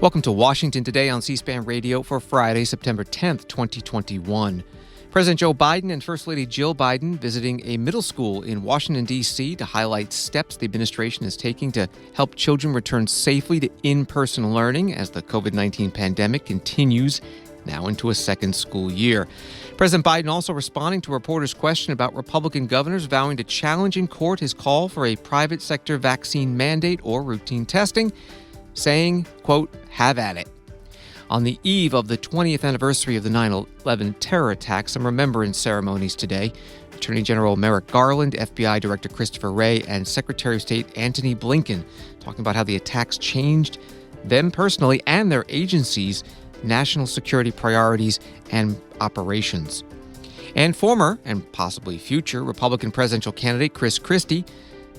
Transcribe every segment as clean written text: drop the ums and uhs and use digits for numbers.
Welcome to Washington Today on C-SPAN Radio for Friday, September 10th, 2021. President Joe Biden and First Lady Jill Biden visiting a middle school in Washington, D.C. to highlight steps the administration is taking to help children return safely to in-person learning as the COVID-19 pandemic continues now into a second school year. President Biden also responding to a reporter's question about Republican governors vowing to challenge in court his call for a private sector vaccine mandate or routine testing, saying, quote, "have at it." On the eve of the 20th anniversary of the 9/11 terror attacks, some remembrance ceremonies today. Attorney General Merrick Garland, FBI Director Christopher Wray, and Secretary of State Antony Blinken talking about how the attacks changed them personally and their agencies' national security priorities and operations. And former, and possibly future, Republican presidential candidate Chris Christie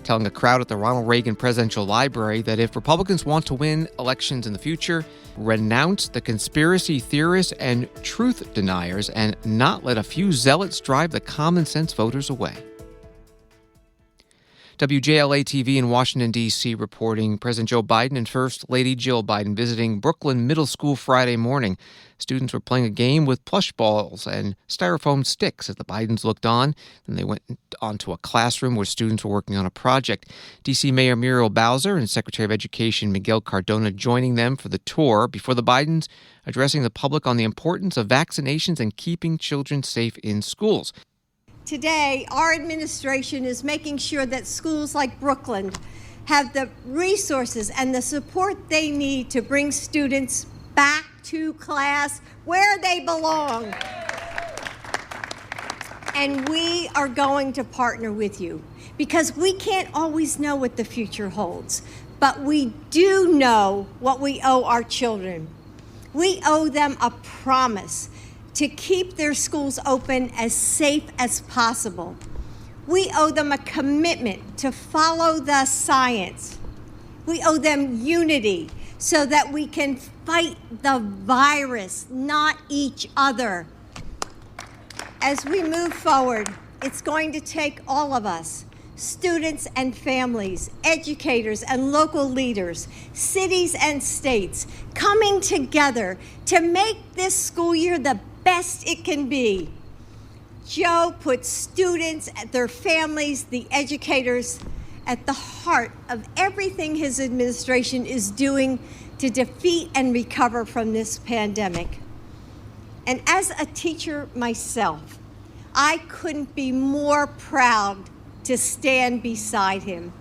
telling a crowd at the Ronald Reagan Presidential Library that if Republicans want to win elections in the future, renounce the conspiracy theorists and truth deniers and not let a few zealots drive the common sense voters away. WJLA-TV in Washington, D.C. reporting President Joe Biden and First Lady Jill Biden visiting Brooklyn Middle School Friday morning. Students were playing a game with plush balls and styrofoam sticks as the Bidens looked on. Then they went onto a classroom where students were working on a project. D.C. Mayor Muriel Bowser and Secretary of Education Miguel Cardona joining them for the tour before the Bidens addressing the public on the importance of vaccinations and keeping children safe in schools. Today, our administration is making sure that schools like Brooklyn have the resources and the support they need to bring students back to class where they belong. And we are going to partner with you because we can't always know what the future holds, but we do know what we owe our children. We owe them a promise to keep their schools open as safe as possible. We owe them a commitment to follow the science. We owe them unity so that we can fight the virus, not each other. As we move forward, it's going to take all of us, students and families, educators and local leaders, cities and states, coming together to make this school year the best it can be. Joe puts students, their families, the educators at the heart of everything his administration is doing to defeat and recover from this pandemic. And as a teacher myself, I couldn't be more proud to stand beside him.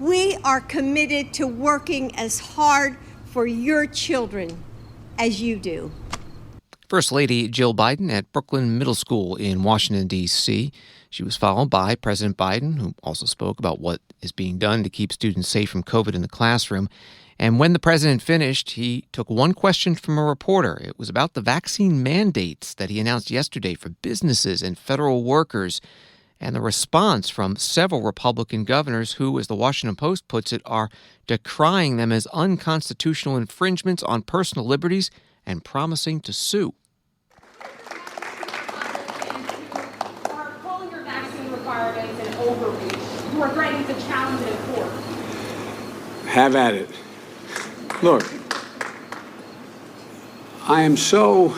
We are committed to working as hard for your children as you do. First Lady Jill Biden at Brooklyn Middle School in Washington, D.C. She was followed by President Biden, who also spoke about what is being done to keep students safe from COVID in the classroom. And when the president finished, he took one question from a reporter. It was about the vaccine mandates that he announced yesterday for businesses and federal workers, and the response from several Republican governors who, as the Washington Post puts it, are decrying them as unconstitutional infringements on personal liberties and promising to sue. Are calling your vaccine requirements an overreach. You are threatening to challenge it in court. Have at it. Look, I am so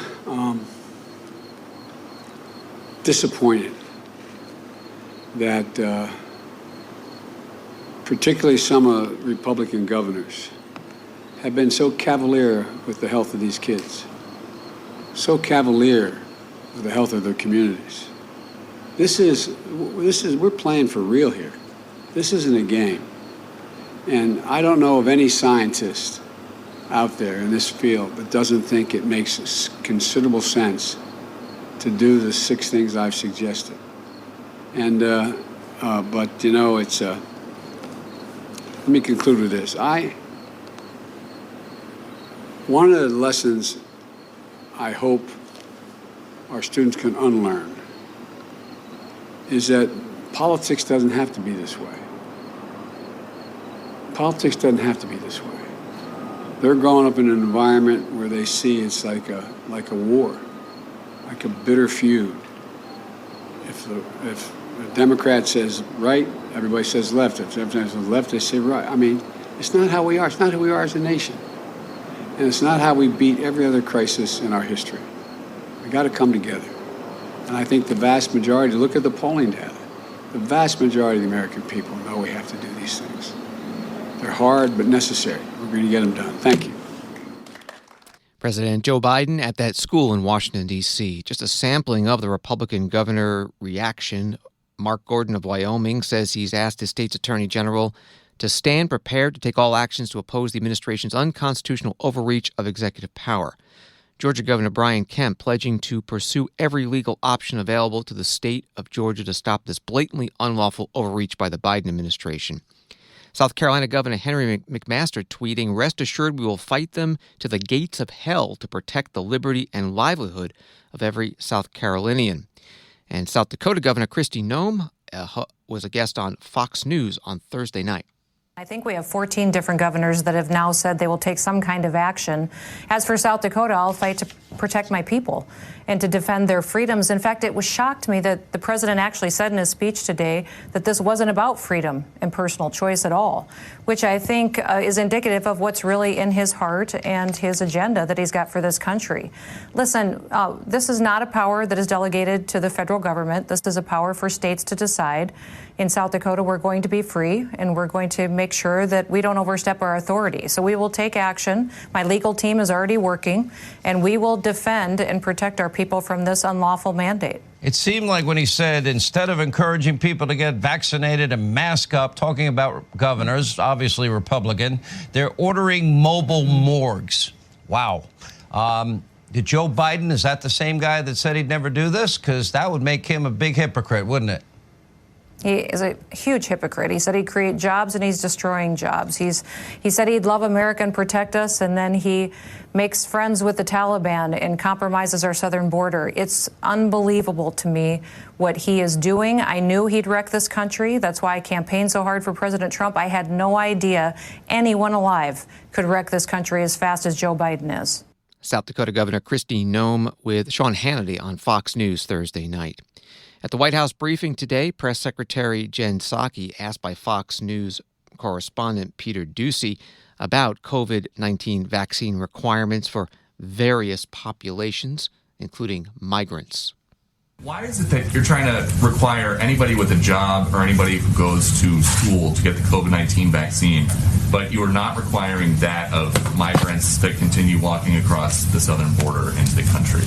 disappointed that particularly some Republican governors have been so cavalier with the health of these kids, so cavalier with the health of their communities. We're playing for real here. This isn't a game. And I don't know of any scientist out there in this field that doesn't think it makes considerable sense to do the 6 things I've suggested. And, but you know, let me conclude with this. One of the lessons I hope our students can unlearn is that politics doesn't have to be this way. Politics doesn't have to be this way. They're growing up in an environment where they see it's like a war, like a bitter feud. If the Democrat says right, everybody says left. If everybody says left, they say right. I mean, it's not how we are. It's not who we are as a nation. And it's not how we beat every other crisis in our history. We got to come together. And I think the vast majority, look at the polling data, the vast majority of the American people know we have to do these things. They're hard but necessary. We're going to get them done. Thank you. President Joe Biden at that school in Washington, D.C. Just a sampling of the Republican governor reaction. Mark Gordon of Wyoming says he's asked his state's attorney general to stand prepared to take all actions to oppose the administration's unconstitutional overreach of executive power. Georgia Governor Brian Kemp pledging to pursue every legal option available to the state of Georgia to stop this blatantly unlawful overreach by the Biden administration. South Carolina Governor Henry McMaster tweeting, "Rest assured we will fight them to the gates of hell to protect the liberty and livelihood of every South Carolinian." And South Dakota Governor Kristi Noem was a guest on Fox News on Thursday night. I think we have 14 different governors that have now said they will take some kind of action. As for South Dakota, I'll fight to protect my people and to defend their freedoms. In fact, it was shocked me that the president actually said in his speech today that this wasn't about freedom and personal choice at all, which I think is indicative of what's really in his heart and his agenda that he's got for this country. Listen, this is not a power that is delegated to the federal government. This is a power for states to decide. In South Dakota, we're going to be free, and we're going to make sure that we don't overstep our authority. So we will take action. My legal team is already working, and we will defend and protect our people from this unlawful mandate. It seemed like when he said, instead of encouraging people to get vaccinated and mask up, talking about governors, obviously Republican, they're ordering mobile morgues. Wow. Did Joe Biden, is that the same guy that said he'd never do this? Because that would make him a big hypocrite, wouldn't it? He is a huge hypocrite. He said he'd create jobs, and he's destroying jobs. He said he'd love America and protect us, and then he makes friends with the Taliban and compromises our southern border. It's unbelievable to me what he is doing. I knew he'd wreck this country. That's why I campaigned so hard for President Trump. I had no idea anyone alive could wreck this country as fast as Joe Biden is. South Dakota Governor Kristi Noem with Sean Hannity on Fox News Thursday night. At the White House briefing today, Press Secretary Jen Psaki asked by Fox News correspondent Peter Doocy about COVID-19 vaccine requirements for various populations, including migrants. Why is it that you're trying to require anybody with a job or anybody who goes to school to get the COVID-19 vaccine, but you are not requiring that of migrants that continue walking across the southern border into the country?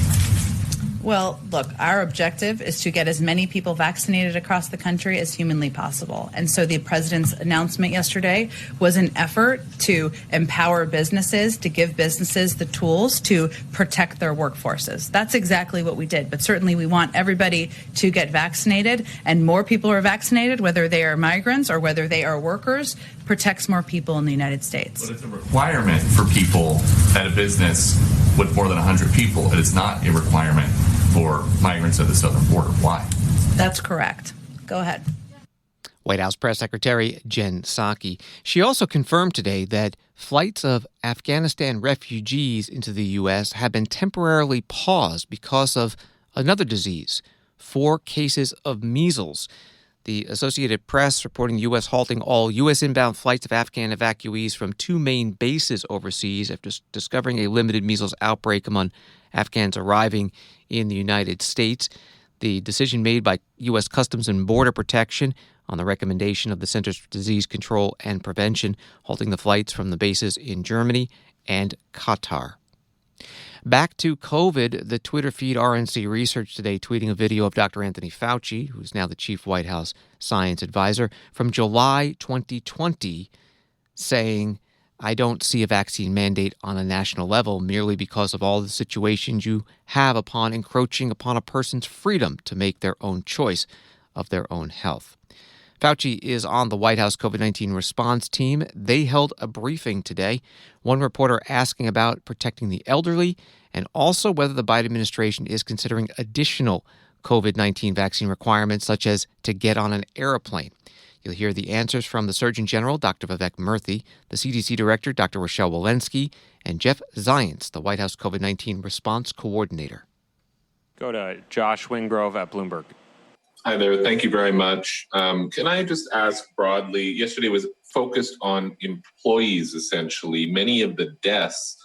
Well, look, our objective is to get as many people vaccinated across the country as humanly possible. And so the president's announcement yesterday was an effort to empower businesses, to give businesses the tools to protect their workforces. That's exactly what we did. But certainly we want everybody to get vaccinated, and more people are vaccinated, whether they are migrants or whether they are workers, protects more people in the United States. But it's a requirement for people at a business with more than 100 people. It is not a requirement for migrants at the southern border. Why? That's correct. Go ahead. White House Press Secretary Jen Psaki. She also confirmed today that flights of Afghanistan refugees into the U.S. have been temporarily paused because of another disease, 4 cases of measles. The Associated Press reporting the U.S. halting all U.S. inbound flights of Afghan evacuees from 2 main bases overseas after discovering a limited measles outbreak among Afghans arriving in the United States. The decision made by U.S. Customs and Border Protection on the recommendation of the Centers for Disease Control and Prevention, halting the flights from the bases in Germany and Qatar. Back to COVID, the Twitter feed RNC Research today tweeting a video of Dr. Anthony Fauci, who's now the chief White House science advisor, from July 2020, saying, "I don't see a vaccine mandate on a national level merely because of all the situations you have upon encroaching upon a person's freedom to make their own choice of their own health." Fauci is on the White House COVID-19 response team. They held a briefing today. One reporter asking about protecting the elderly and also whether the Biden administration is considering additional COVID-19 vaccine requirements, such as to get on an airplane. You'll hear the answers from the Surgeon General, Dr. Vivek Murthy, the CDC Director, Dr. Rochelle Walensky, and Jeff Zients, the White House COVID-19 response coordinator. Go to Josh Wingrove at Bloomberg. Hi there. Thank you very much. Can I just ask broadly, yesterday was focused on employees, essentially. Many of the deaths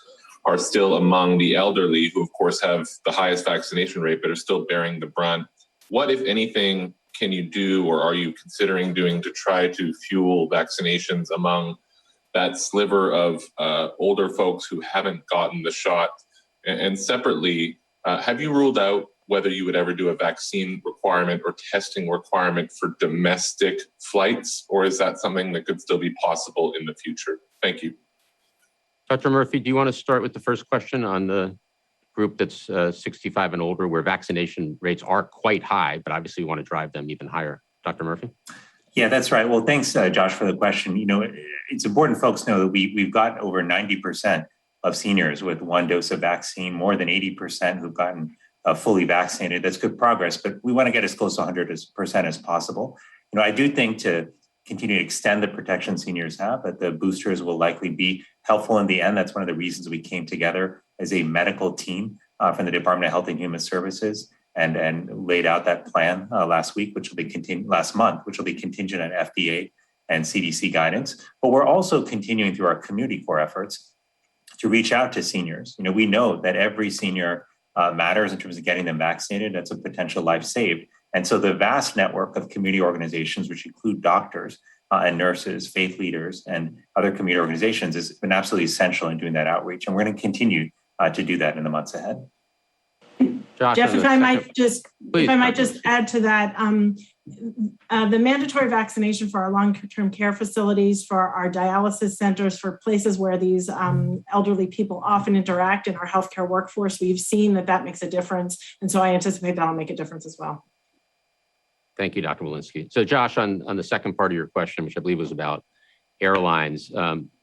are still among the elderly, who of course have the highest vaccination rate, but are still bearing the brunt. What, if anything, can you do, or are you considering doing, to try to fuel vaccinations among that sliver of older folks who haven't gotten the shot? And separately, have you ruled out whether you would ever do a vaccine requirement or testing requirement for domestic flights, or is that something that could still be possible in the future? Thank you. Dr. Murphy, do you want to start with the first question on the group that's 65 and older, where vaccination rates are quite high, but obviously you want to drive them even higher? Dr. Murphy? Yeah, that's right. Well, thanks, Josh, for the question. You know, it's important folks know that we've got over 90% of seniors with one dose of vaccine, more than 80% who've gotten fully vaccinated. That's good progress, but we want to get as close to 100% as possible. You know, I do think to continue to extend the protection seniors have, that the boosters will likely be helpful in the end. That's one of the reasons we came together as a medical team from the Department of Health and Human Services and laid out that plan last month, which will be contingent on FDA and CDC guidance. But we're also continuing through our community core efforts to reach out to seniors. You know, we know that every senior matters in terms of getting them vaccinated. That's a potential life saved. And so the vast network of community organizations, which include doctors and nurses, faith leaders, and other community organizations, has been absolutely essential in doing that outreach. And we're going to continue to do that in the months ahead. Josh, Jeff, if I might just add to that, the mandatory vaccination for our long-term care facilities, for our dialysis centers, for places where these elderly people often interact in our healthcare workforce, we've seen that makes a difference. And so I anticipate that'll make a difference as well. Thank you, Dr. Walensky. So Josh, on the second part of your question, which I believe was about airlines,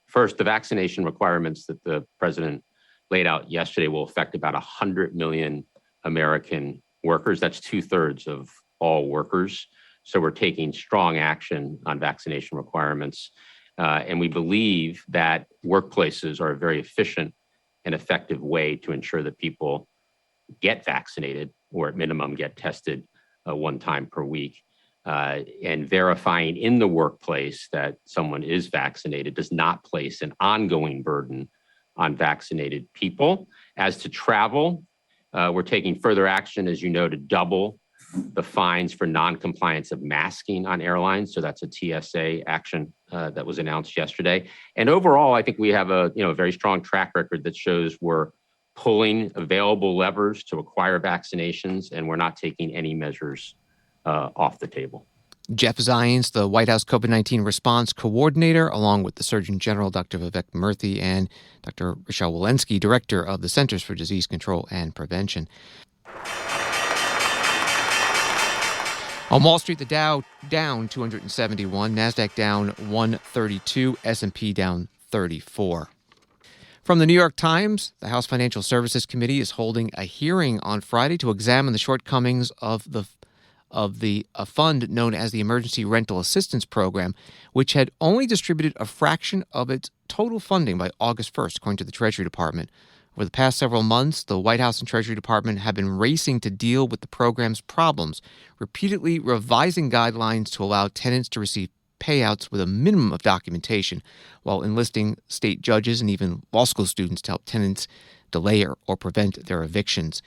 first, the vaccination requirements that the president laid out yesterday will affect about 100 million American workers. That's 2/3 of all workers. So we're taking strong action on vaccination requirements. And we believe that workplaces are a very efficient and effective way to ensure that people get vaccinated, or at minimum get tested one time per week. And verifying in the workplace that someone is vaccinated does not place an ongoing burden on vaccinated people. As to travel, we're taking further action, as you know, to double the fines for non-compliance of masking on airlines. So that's a TSA action that was announced yesterday. And overall, I think we have a very strong track record that shows we're pulling available levers to acquire vaccinations, and we're not taking any measures off the table. Jeff Zients, the White House COVID-19 response coordinator, along with the Surgeon General, Dr. Vivek Murthy, and Dr. Rochelle Walensky, director of the Centers for Disease Control and Prevention. On Wall Street, the Dow down 271, NASDAQ down 132, S&P down 34. From the New York Times, the House Financial Services Committee is holding a hearing on Friday to examine the shortcomings of a fund known as the Emergency Rental Assistance Program, which had only distributed a fraction of its total funding by August 1st, according to the Treasury Department. Over the past several months, the White House and Treasury Department have been racing to deal with the program's problems, repeatedly revising guidelines to allow tenants to receive payouts with a minimum of documentation, while enlisting state judges and even law school students to help tenants delay or prevent their evictions.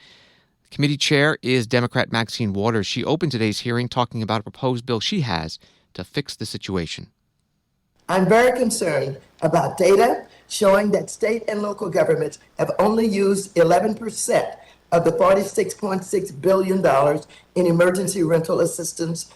The committee chair is Democrat Maxine Waters. She opened today's hearing talking about a proposed bill she has to fix the situation. I'm very concerned about data showing that state and local governments have only used 11% of the $46.6 billion in emergency rental assistance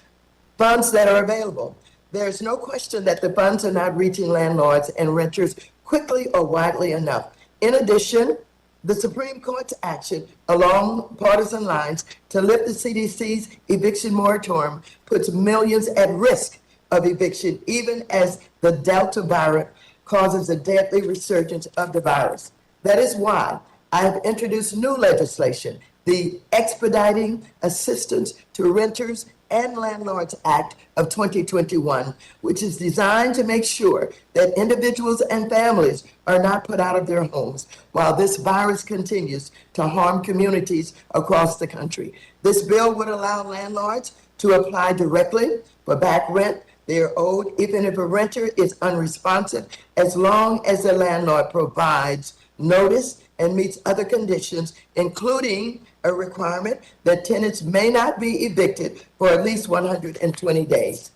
funds that are available. There's no question that the funds are not reaching landlords and renters quickly or widely enough. In addition, the Supreme Court's action along partisan lines to lift the CDC's eviction moratorium puts millions at risk of eviction, even as the Delta variant causes a deadly resurgence of the virus. That is why I have introduced new legislation, the Expediting Assistance to Renters and Landlords Act of 2021, which is designed to make sure that individuals and families are not put out of their homes while this virus continues to harm communities across the country. This bill would allow landlords to apply directly for back rent they are owed, even if a renter is unresponsive, as long as the landlord provides notice and meets other conditions, including a requirement that tenants may not be evicted for at least 120 days,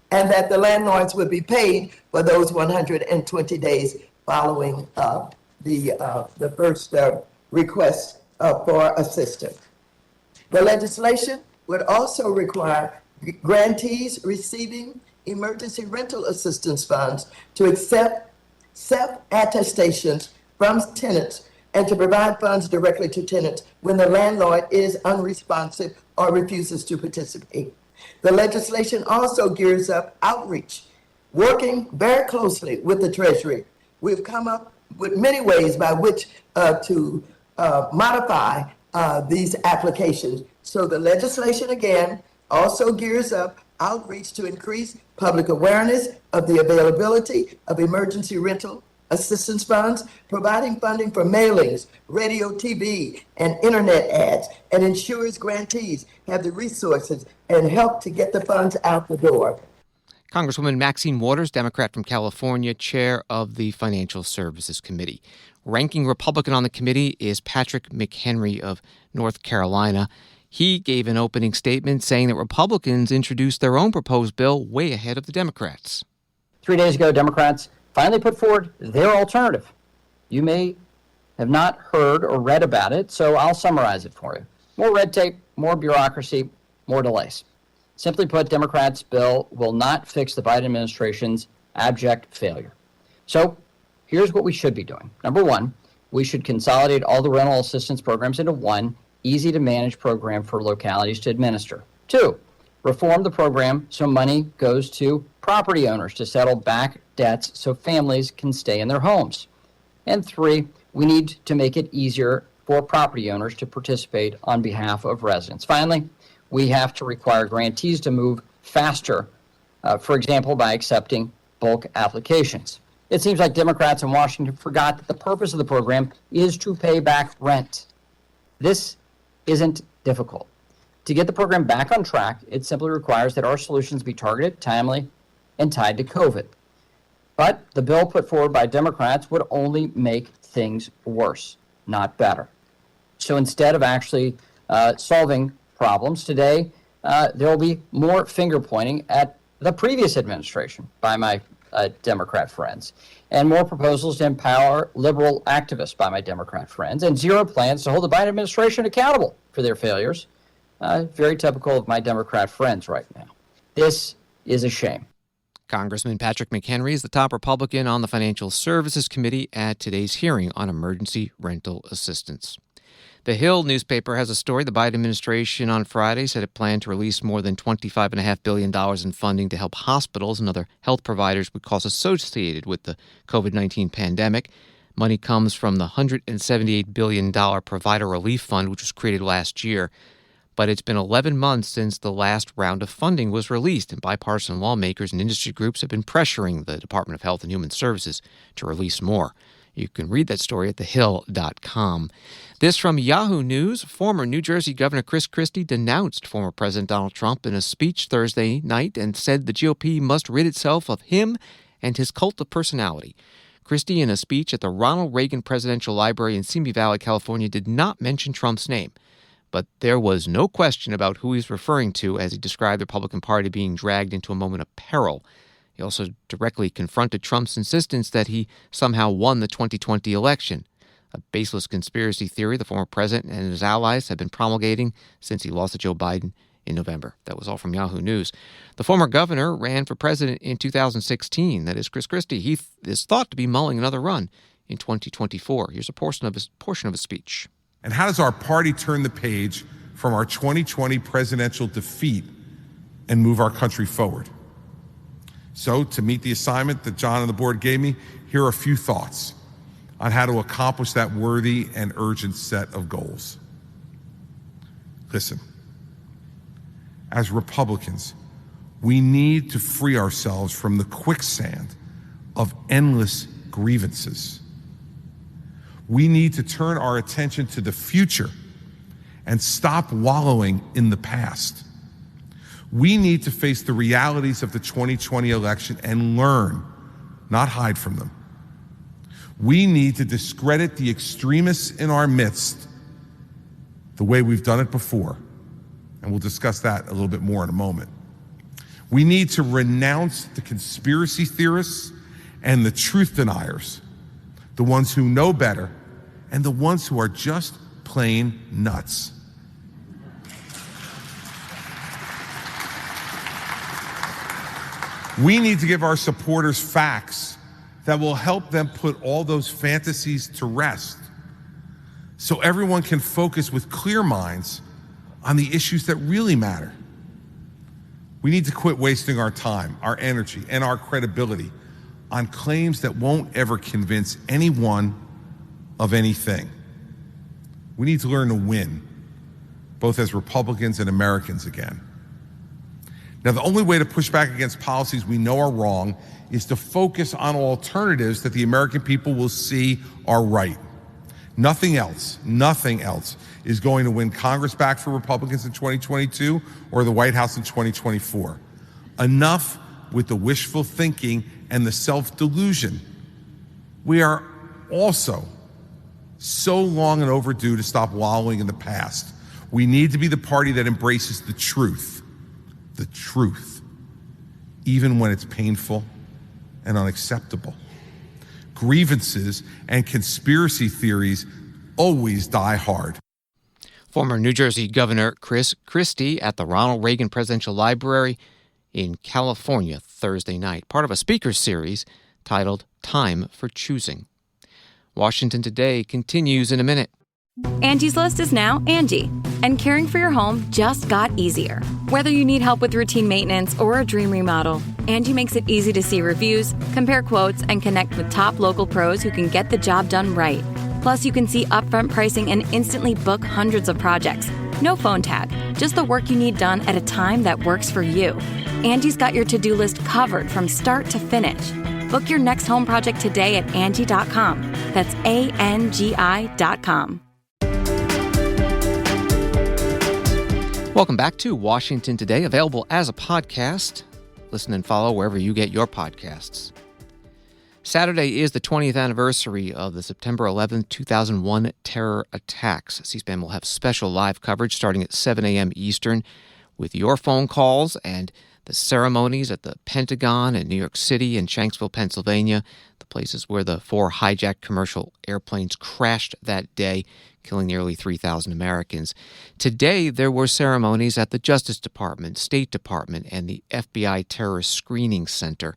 and that the landlords would be paid for those 120 days following the first request for assistance. The legislation would also require grantees receiving emergency rental assistance funds to accept self-attestations from tenants and to provide funds directly to tenants when the landlord is unresponsive or refuses to participate. The legislation also gears up outreach, working very closely with the Treasury. We've come up with many ways by which to modify these applications. So the legislation, again, also gears up outreach to increase public awareness of the availability of emergency rental assistance funds, providing funding for mailings, radio, TV, and internet ads, and ensures grantees have the resources and help to get the funds out the door. Congresswoman Maxine Waters, Democrat from California, chair of the Financial Services Committee. Ranking Republican on the committee is Patrick McHenry of North Carolina. He gave an opening statement saying that Republicans introduced their own proposed bill way ahead of the Democrats. 3 days ago, Democrats finally put forward their alternative. You may have not heard or read about it, so I'll summarize it for you. More red tape, more bureaucracy, more delays. Simply put, Democrats' bill will not fix the Biden administration's abject failure. So here's what we should be doing. Number one, we should consolidate all the rental assistance programs into one easy-to-manage program for localities to administer. Two, reform the program so money goes to property owners to settle back debts so families can stay in their homes. And three, we need to make it easier for property owners to participate on behalf of residents. Finally, we have to require grantees to move faster, for example, by accepting bulk applications. It seems like Democrats in Washington forgot that the purpose of the program is to pay back rent. This isn't difficult. To get the program back on track, it simply requires that our solutions be targeted, timely, and tied to COVID. But the bill put forward by Democrats would only make things worse, not better. So instead of actually solving problems today, there will be more finger pointing at the previous administration by my Democrat friends, and more proposals to empower liberal activists by my Democrat friends, and zero plans to hold the Biden administration accountable for their failures. Very typical of my Democrat friends right now. This is a shame. Congressman Patrick McHenry is the top Republican on the Financial Services Committee at today's hearing on emergency rental assistance. The Hill newspaper has a story. The Biden administration on Friday said it planned to release more than $25.5 billion in funding to help hospitals and other health providers with costs associated with the COVID-19 pandemic. Money comes from the $178 billion Provider Relief Fund, which was created last year. But it's been 11 months since the last round of funding was released, and bipartisan lawmakers and industry groups have been pressuring the Department of Health and Human Services to release more. You can read that story at thehill.com. This from Yahoo News. Former New Jersey Governor Chris Christie denounced former President Donald Trump in a speech Thursday night and said the GOP must rid itself of him and his cult of personality. Christie, in a speech at the Ronald Reagan Presidential Library in Simi Valley, California, did not mention Trump's name. But there was no question about who he's referring to as he described the Republican Party being dragged into a moment of peril. He also directly confronted Trump's insistence that he somehow won the 2020 election, a baseless conspiracy theory the former president and his allies have been promulgating since he lost to Joe Biden in November. That was all from Yahoo News. The former governor ran for president in 2016. That is Chris Christie. He is thought to be mulling another run in 2024. Here's a portion of his speech. And how does our party turn the page from our 2020 presidential defeat and move our country forward? So, to meet the assignment that John and the board gave me, here are a few thoughts on how to accomplish that worthy and urgent set of goals. Listen, as Republicans, we need to free ourselves from the quicksand of endless grievances. We need to turn our attention to the future and stop wallowing in the past. We need to face the realities of the 2020 election and learn, not hide from them. We need to discredit the extremists in our midst the way we've done it before. And we'll discuss that a little bit more in a moment. We need to renounce the conspiracy theorists and the truth deniers, the ones who know better and the ones who are just plain nuts. We need to give our supporters facts that will help them put all those fantasies to rest, so everyone can focus with clear minds on the issues that really matter. We need to quit wasting our time, our energy, and our credibility on claims that won't ever convince anyone of anything. We need to learn to win, both as Republicans and Americans again. Now, the only way to push back against policies we know are wrong is to focus on alternatives that the American people will see are right. Nothing else is going to win Congress back for Republicans in 2022 or the White House in 2024. Enough with the wishful thinking and the self-delusion. We are also so long and overdue to stop wallowing in the past. We need to be the party that embraces the truth, even when it's painful and unacceptable. Grievances and conspiracy theories always die hard. Former New Jersey Governor Chris Christie at the Ronald Reagan Presidential Library in California Thursday night, part of a speaker series titled Time for Choosing. Washington Today continues in a minute. Angie's List is now Angie, and caring for your home just got easier. Whether you need help with routine maintenance or a dream remodel, Angie makes it easy to see reviews, compare quotes, and connect with top local pros who can get the job done right. Plus, you can see upfront pricing and instantly book hundreds of projects. No phone tag, just the work you need done at a time that works for you. Angie's got your to-do list covered from start to finish. Book your next home project today at Angie.com. That's ANGI.com. Welcome back to Washington Today, available as a podcast. Listen and follow wherever you get your podcasts. Saturday is the 20th anniversary of the September 11, 2001 terror attacks. C-SPAN will have special live coverage starting at 7 a.m. Eastern with your phone calls and the ceremonies at the Pentagon in New York City and Shanksville, Pennsylvania, the places where the 4 hijacked commercial airplanes crashed that day, killing nearly 3,000 Americans. Today, there were ceremonies at the Justice Department, State Department, and the FBI Terrorist Screening Center.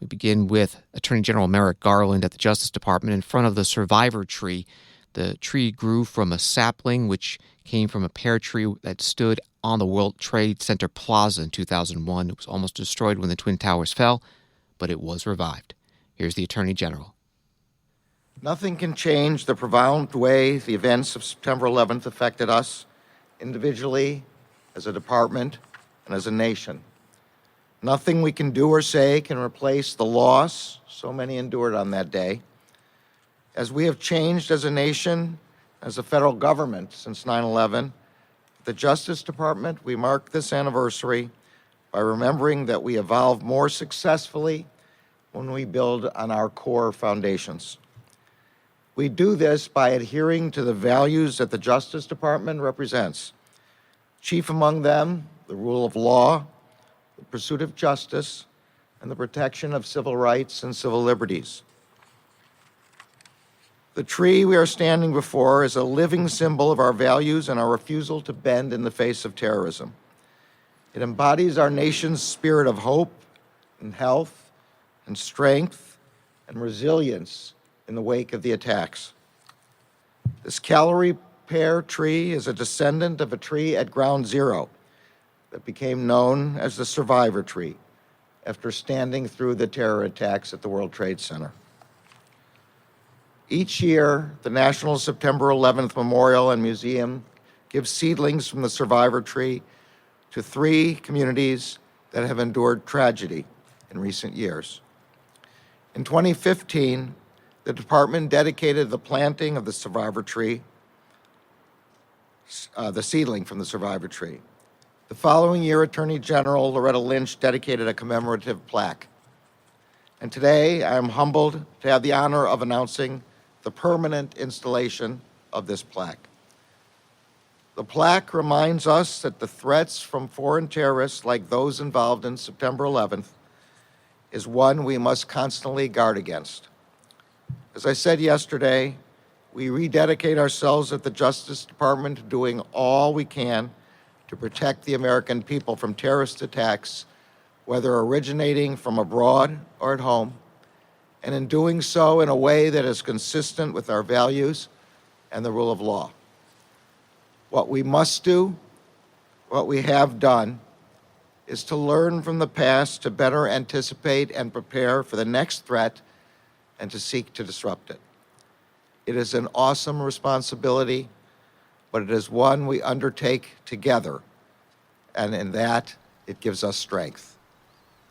We begin with Attorney General Merrick Garland at the Justice Department in front of the survivor tree. The tree grew from a sapling which came from a pear tree that stood on the World Trade Center Plaza in 2001. It was almost destroyed when the Twin Towers fell, but it was revived. Here's the Attorney General. Nothing can change the profound way the events of September 11th affected us individually, as a department, and as a nation. Nothing we can do or say can replace the loss so many endured on that day. As we have changed as a nation, as a federal government since 9/11, the Justice Department, we mark this anniversary by remembering that we evolve more successfully when we build on our core foundations. We do this by adhering to the values that the Justice Department represents. Chief among them, the rule of law, the pursuit of justice, and the protection of civil rights and civil liberties. The tree we are standing before is a living symbol of our values and our refusal to bend in the face of terrorism. It embodies our nation's spirit of hope and health and strength and resilience in the wake of the attacks. This Calvary pear tree is a descendant of a tree at Ground Zero that became known as the Survivor Tree after standing through the terror attacks at the World Trade Center. Each year, the National September 11th Memorial and Museum gives seedlings from the Survivor Tree to 3 communities that have endured tragedy in recent years. In 2015, the department dedicated the planting of the Survivor Tree, the seedling from the Survivor Tree. The following year, Attorney General Loretta Lynch dedicated a commemorative plaque. And today, I am humbled to have the honor of announcing the permanent installation of this plaque. The plaque reminds us that the threats from foreign terrorists like those involved in September 11th is one we must constantly guard against. As I said yesterday, we rededicate ourselves at the Justice Department to doing all we can to protect the American people from terrorist attacks, whether originating from abroad or at home, and in doing so in a way that is consistent with our values and the rule of law. What we must do, what we have done, is to learn from the past to better anticipate and prepare for the next threat and to seek to disrupt it. It is an awesome responsibility, but it is one we undertake together, and in that, it gives us strength.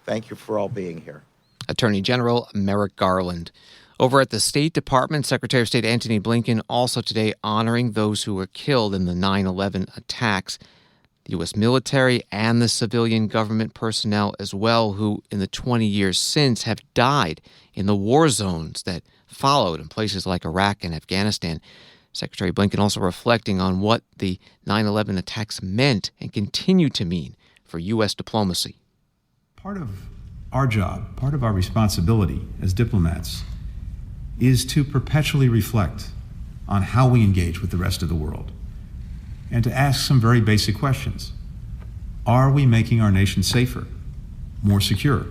Thank you for all being here. Attorney General Merrick Garland. Over at the State Department, Secretary of State Antony Blinken also today honoring those who were killed in the 9/11 attacks. The U.S. military and the civilian government personnel as well, who in the 20 years since have died in the war zones that followed in places like Iraq and Afghanistan. Secretary Blinken also reflecting on what the 9/11 attacks meant and continue to mean for U.S. diplomacy. Part of our job, part of our responsibility as diplomats is to perpetually reflect on how we engage with the rest of the world and to ask some very basic questions. Are we making our nation safer, more secure?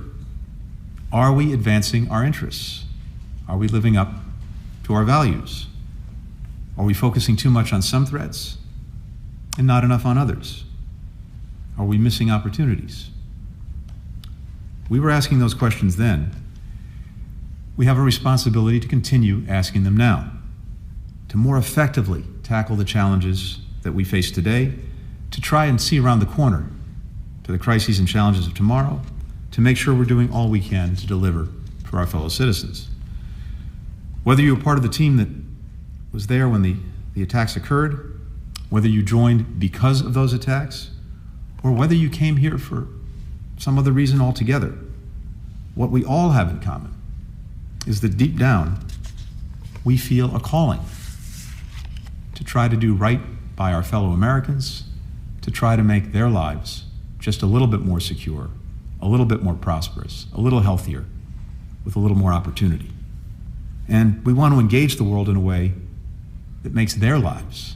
Are we advancing our interests? Are we living up to our values? Are we focusing too much on some threats and not enough on others? Are we missing opportunities? We were asking those questions then. We have a responsibility to continue asking them now, to more effectively tackle the challenges that we face today, to try and see around the corner to the crises and challenges of tomorrow, to make sure we're doing all we can to deliver for our fellow citizens. Whether you were part of the team that was there when the attacks occurred, whether you joined because of those attacks, or whether you came here for some other reason altogether, what we all have in common is that deep down, we feel a calling to try to do right by our fellow Americans, to try to make their lives just a little bit more secure, a little bit more prosperous, a little healthier, with a little more opportunity. And we want to engage the world in a way that makes their lives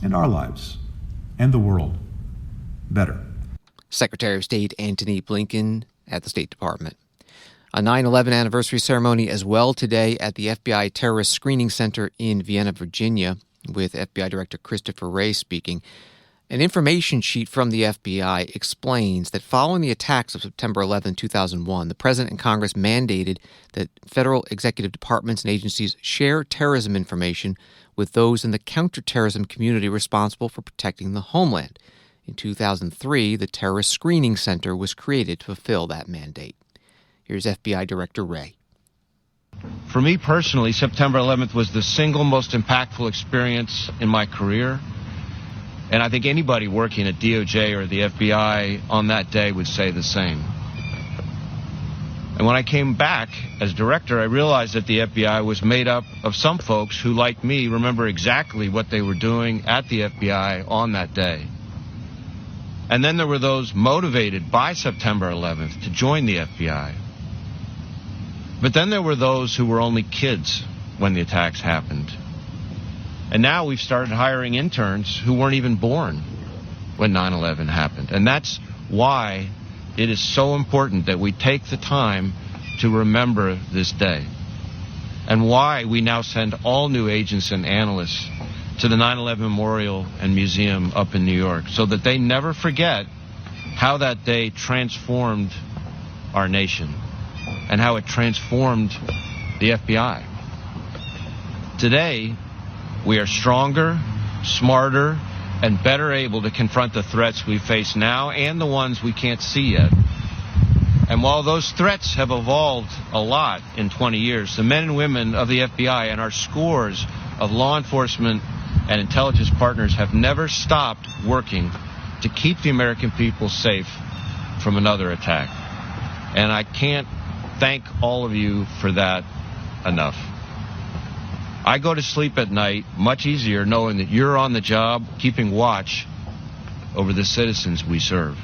and our lives and the world better. Secretary of State Antony Blinken at the State Department. A 9/11 anniversary ceremony as well today at the FBI Terrorist Screening Center in Vienna, Virginia, with FBI Director Christopher Wray speaking. An information sheet from the FBI explains that following the attacks of September 11, 2001, the President and Congress mandated that federal executive departments and agencies share terrorism information with those in the counterterrorism community responsible for protecting the homeland. In 2003, the Terrorist Screening Center was created to fulfill that mandate. Here's FBI Director Wray. For me personally, September 11th was the single most impactful experience in my career. And I think anybody working at DOJ or the FBI on that day would say the same. And when I came back as director, I realized that the FBI was made up of some folks who, like me, remember exactly what they were doing at the FBI on that day. And then there were those motivated by September 11th to join the FBI. But then there were those who were only kids when the attacks happened. And now we've started hiring interns who weren't even born when 9/11 happened. And that's why it is so important that we take the time to remember this day. And why we now send all new agents and analysts to the 9/11 Memorial and Museum up in New York so that they never forget how that day transformed our nation and how it transformed the FBI. Today, we are stronger, smarter, and better able to confront the threats we face now and the ones we can't see yet. And while those threats have evolved a lot in 20 years, the men and women of the FBI and our scores of law enforcement and intelligence partners have never stopped working to keep the American people safe from another attack. And I can't thank all of you for that enough. I go to sleep at night much easier knowing that you're on the job, keeping watch over the citizens we serve.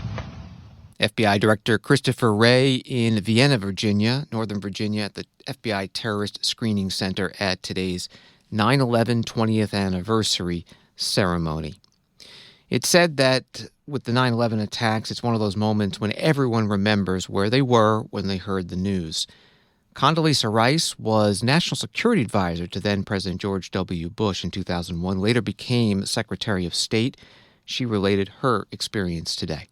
FBI Director Christopher Wray in Vienna, Virginia, Northern Virginia, at the FBI Terrorist Screening Center at today's 9/11 20th anniversary ceremony. It said that with the 9/11 attacks, it's one of those moments when everyone remembers where they were when they heard the news. Condoleezza Rice was National Security Advisor to then President George W. Bush in 2001, later became Secretary of State. She related her experience today.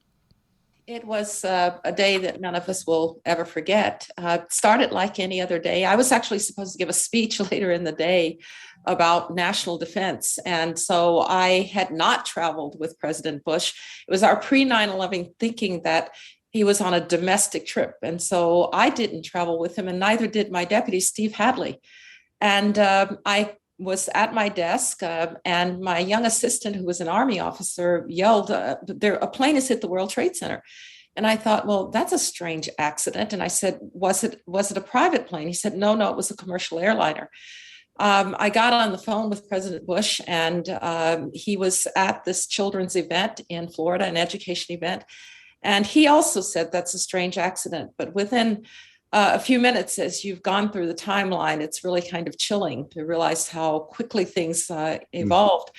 It was a day that none of us will ever forget. It started like any other day. I was actually supposed to give a speech later in the day about national defense. And so I had not traveled with President Bush. It was our pre-9/11 thinking that he was on a domestic trip. And so I didn't travel with him, and neither did my deputy, Steve Hadley. And I was at my desk, and my young assistant, who was an Army officer, yelled, a plane has hit the World Trade Center. And I thought, well, that's a strange accident. And I said, was it a private plane? He said, no, it was a commercial airliner. I got on the phone with President Bush, and he was at this children's event in Florida, an education event. And he also said that's a strange accident. But within a few minutes, as you've gone through the timeline, it's really kind of chilling to realize how quickly things evolved.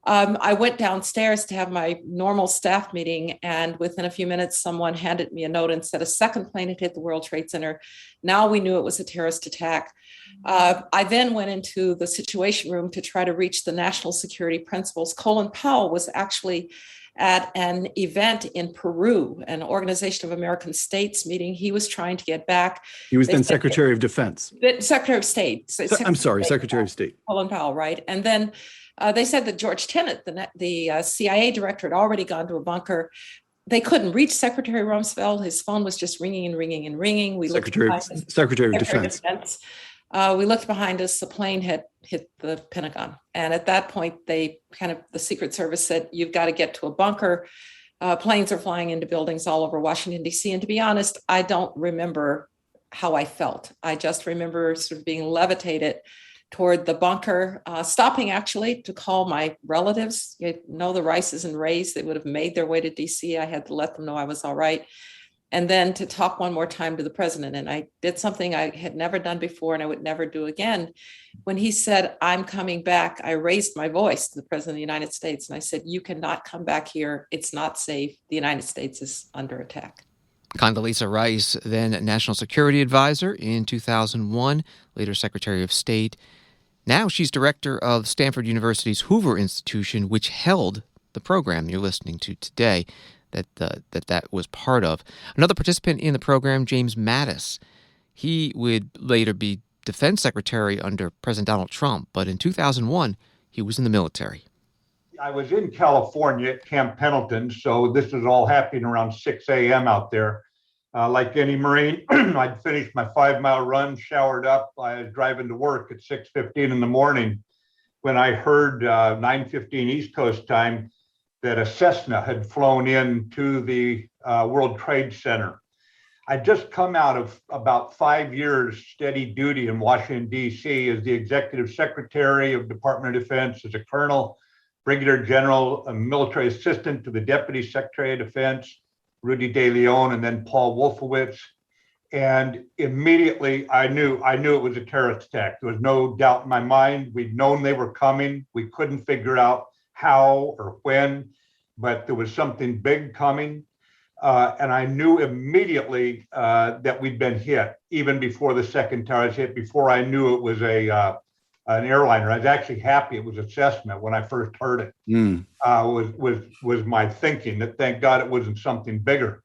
I went downstairs to have my normal staff meeting, and within a few minutes, someone handed me a note and said a second plane had hit the World Trade Center. Now we knew it was a terrorist attack. I then went into the Situation Room to try to reach the national security principals. Colin Powell was actually at an event in Peru, an Organization of American States meeting. He was trying to get back. He was then Secretary of Defense. Secretary of State. Secretary of State. Colin Powell, right? And then they said that George Tenet, the CIA director, had already gone to a bunker. They couldn't reach Secretary Rumsfeld. His phone was just ringing and ringing and ringing. We Secretary of Defense. We looked behind us, the plane had hit the Pentagon. And at that point, the Secret Service said, you've got to get to a bunker. Planes are flying into buildings all over Washington, D.C. And to be honest, I don't remember how I felt. I just remember sort of being levitated toward the bunker, stopping actually to call my relatives. You know, the Rices and Rays, they would have made their way to D.C. I had to let them know I was all right. And then to talk one more time to the president. And I did something I had never done before and I would never do again. When he said, I'm coming back, I raised my voice to the president of the United States. And I said, you cannot come back here. It's not safe. The United States is under attack. Condoleezza Rice, then National Security Advisor in 2001, later Secretary of State. Now she's director of Stanford University's Hoover Institution, which held the program you're listening to today. That was part of. Another participant in the program, James Mattis. He would later be defense secretary under President Donald Trump, but in 2001, he was in the military. I was in California at Camp Pendleton, so this was all happening around 6 a.m. out there. Like any Marine, I'd finished my 5-mile run, showered up. I was driving to work at 6:15 in the morning when I heard 9:15 East Coast time that a Cessna had flown in to the World Trade Center. I'd just come out of about 5 years steady duty in Washington, D.C. as the Executive Secretary of Department of Defense, as a Colonel, Brigadier General, a military assistant to the Deputy Secretary of Defense, Rudy De Leon, and then Paul Wolfowitz. And immediately I knew it was a terrorist attack. There was no doubt in my mind. We'd known they were coming. We couldn't figure out how or when, but there was something big coming. And I knew immediately that we'd been hit, even before the second tower was hit, before I knew it was an airliner. I was actually happy it was a Cessna when I first heard it. Was my thinking that thank God it wasn't something bigger,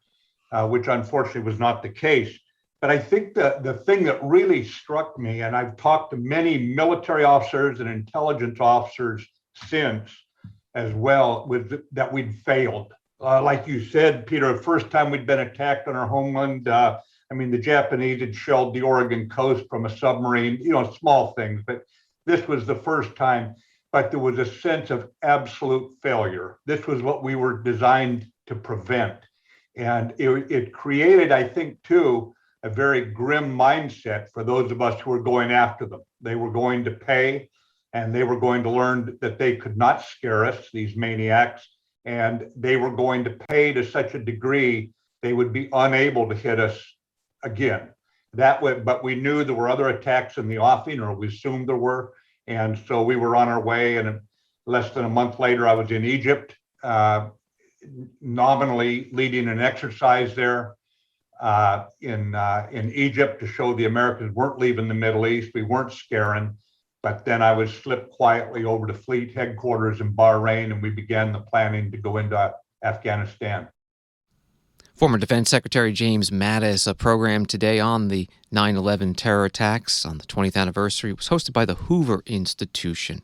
which unfortunately was not the case. But I think the thing that really struck me, and I've talked to many military officers and intelligence officers since, as well, was that we'd failed. Like you said, Peter, the first time we'd been attacked on our homeland, the Japanese had shelled the Oregon coast from a submarine, small things, but this was the first time. But there was a sense of absolute failure. This was what we were designed to prevent. And it created, I think, too, a very grim mindset for those of us who were going after them. They were going to pay, and they were going to learn that they could not scare us, these maniacs, and they were going to pay to such a degree they would be unable to hit us again. But we knew there were other attacks in the offing, or we assumed there were, and so we were on our way. And less than a month later, I was in Egypt, nominally leading an exercise there in Egypt to show the Americans weren't leaving the Middle East. We weren't scaring. But then I was slipped quietly over to fleet headquarters in Bahrain, and we began the planning to go into Afghanistan. Former Defense Secretary James Mattis, a program today on the 9/11 terror attacks on the 20th anniversary, was hosted by the Hoover Institution.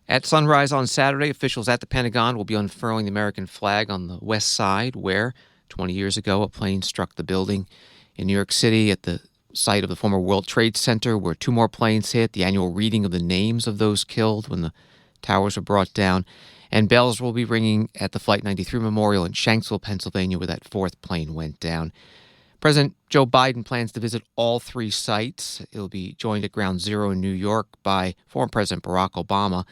At sunrise on Saturday, officials at the Pentagon will be unfurling the American flag on the west side, where 20 years ago a plane struck the building. In New York City, at the site of the former World Trade Center, where 2 more planes hit, the annual reading of the names of those killed when the towers were brought down. And bells will be ringing at the Flight 93 Memorial in Shanksville, Pennsylvania, where that 4th plane went down. President Joe Biden plans to visit all 3 sites. He'll be joined at Ground Zero in New York by former President Barack Obama,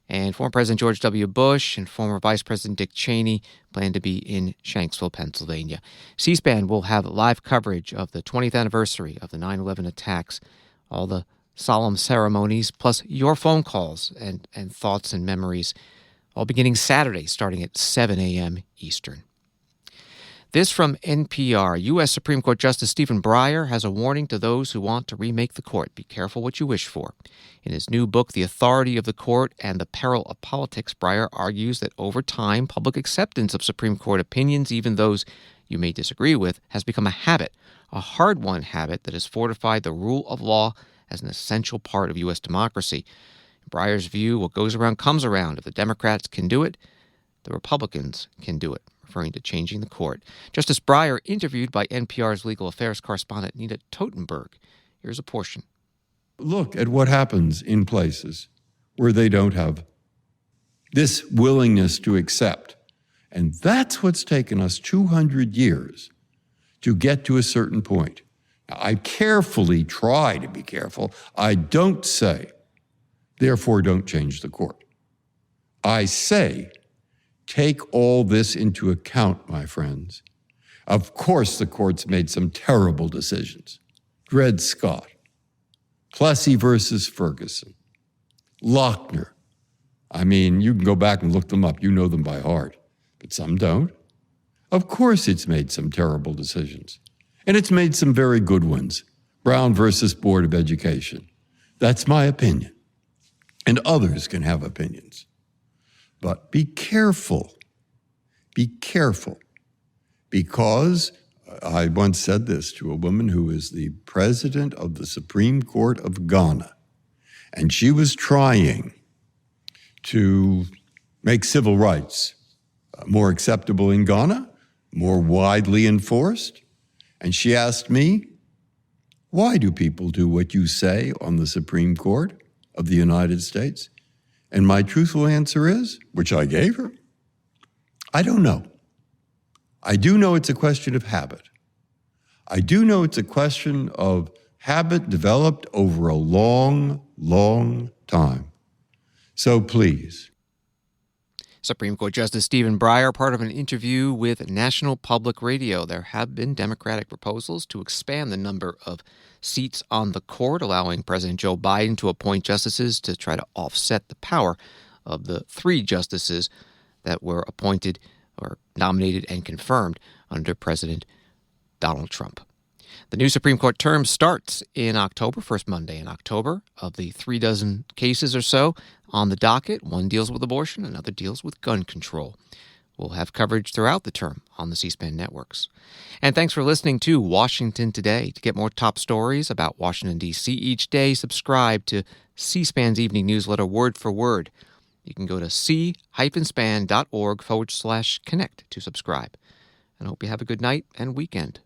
and former President George W. Bush and former Vice President Dick Cheney plan to be in Shanksville, Pennsylvania. C-SPAN will have live coverage of the 20th anniversary of the 9/11 attacks, all the solemn ceremonies, plus your phone calls and thoughts and memories, all beginning Saturday, starting at 7 a.m. Eastern. This from NPR. U.S. Supreme Court Justice Stephen Breyer has a warning to those who want to remake the court. Be careful what you wish for. In his new book, The Authority of the Court and the Peril of Politics, Breyer argues that over time, public acceptance of Supreme Court opinions, even those you may disagree with, has become a habit, a hard-won habit that has fortified the rule of law as an essential part of U.S. democracy. In Breyer's view, what goes around comes around. If the Democrats can do it, the Republicans can do it, referring to changing the court. Justice Breyer interviewed by NPR's legal affairs correspondent Nina Totenberg. Here's a portion. Look at what happens in places where they don't have this willingness to accept. And that's what's taken us 200 years to get to a certain point. Now, I carefully try to be careful. I don't say, therefore don't change the court. I say, take all this into account, my friends. Of course, the court's made some terrible decisions. Dred Scott, Plessy versus Ferguson, Lochner. I mean, you can go back and look them up. You know them by heart, but some don't. Of course, it's made some terrible decisions, and it's made some very good ones. Brown versus Board of Education. That's my opinion, and others can have opinions. But be careful. Be careful. Because I once said this to a woman who is the president of the Supreme Court of Ghana, and she was trying to make civil rights more acceptable in Ghana, more widely enforced. And she asked me, why do people do what you say on the Supreme Court of the United States? And my truthful answer is, which I gave her, I don't know. I do know it's a question of habit. I do know it's a question of habit developed over a long, long time. So please. Supreme Court Justice Stephen Breyer, part of an interview with National Public Radio. There have been Democratic proposals to expand the number of seats on the court, allowing President Joe Biden to appoint justices to try to offset the power of the 3 justices that were appointed or nominated and confirmed under President Donald Trump. The new Supreme Court term starts in October, first Monday in October. Of the 36 cases or so on the docket, one deals with abortion, another deals with gun control. We'll have coverage throughout the term on the C-SPAN networks. And thanks for listening to Washington Today. To get more top stories about Washington, D.C. each day, subscribe to C-SPAN's evening newsletter, Word for Word. You can go to c-span.org/connect to subscribe. And I hope you have a good night and weekend.